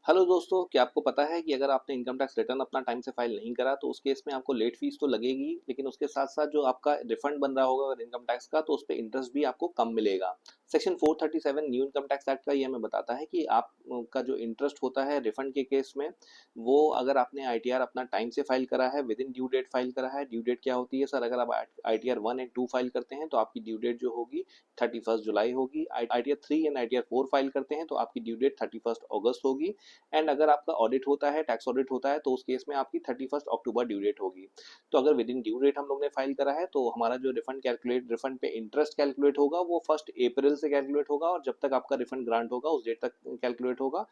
Hello दोस्तों, क्या आपको पता है कि अगर आपने इनकम टैक्स रिटर्न अपना टाइम से फाइल नहीं करा तो उस केस में आपको लेट फीस तो लगेगी, लेकिन उसके साथ साथ जो आपका रिफंड बन रहा होगा अगर इनकम टैक्स का तो उस पर इंटरेस्ट भी आपको कम मिलेगा। Section 437 new income tax act का ये हमें बताता है कि आपका जो इंटरेस्ट होता है रिफंड के केस में, वो अगर आपने आईटीआर अपना टाइम से फाइल करा है, within due date file करा है। ड्यू डेट क्या होती है सर? अगर आप आईटीआर 1 एंड 2 फाइल करते हैं तो आपकी ड्यू डेट जो होगी 31 जुलाई होगी। आईटीआर 3 एंड आईटीआर 4 फाइल करते हैं तो आपकी ड्यू डेट 31 अगस्त होगी। एंड अगर आपका ऑडिट होता है, टैक्स ऑडिट होता है, तो उस केस में आपकी 31 अक्टूबर ड्यू डेट होगी। तो अगर विद इन ड्यू डेट हम लोग ने फाइल करा है तो हमारा जो रिफंड पे इंटरेस्ट कैलकुलेट होगा वो 1 अप्रैल से कैलकुलेट होगा और जब तक आपका रिफंड ग्रांट होगा उस डेट तक कैलकुलेट होगा।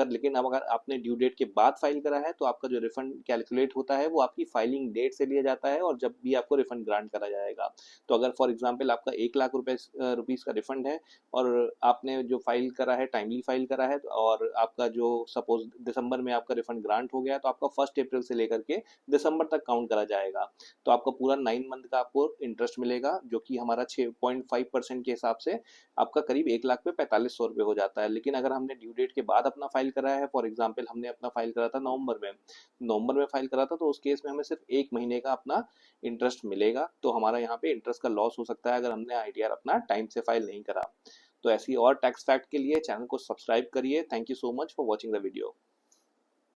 लेकिन अब अगर आपने ड्यू डेट के बाद फाइल करा है तो आपका जो रिफंड कैलकुलेट होता है वो आपकी फाइलिंग डेट से लिया जाता है और जब भी आपको रिफंड ग्रांट करा जाएगा। तो अगर फॉर एग्जाम्पल आपका 1 लाख रुपीज का रिफंड है और आपने जो फाइल करा है टाइमली फाइल करा है और आपका जो सपोज दिसंबर में आपका रिफंड ग्रांट हो गया तो आपका 1 अप्रैल से लेकर के दिसंबर तक काउंट करा जाएगा। तो आपका पूरा 9 मंथ का आपको इंटरेस्ट मिलेगा जो कि हमारा 6.5% के हिसाब से आपका करीब 1 लाख पे 4500 रुपये हो जाता है। लेकिन अगर हमने ड्यू डेट के बाद अपना फाइल करा है, फॉर एग्जाम्पल हमने अपना फाइल करा था नवंबर में फाइल करा था, तो उस केस में हमें सिर्फ 1 महीने का अपना इंटरेस्ट मिलेगा। तो हमारा यहाँ पे इंटरेस्ट का लॉस हो सकता है अगर हमने आईटीआर अपना टाइम से फाइल नहीं करा। तो ऐसी और टैक्स फैक्ट के लिए चैनल को सब्सक्राइब करिए। Thank you so much for watching the video.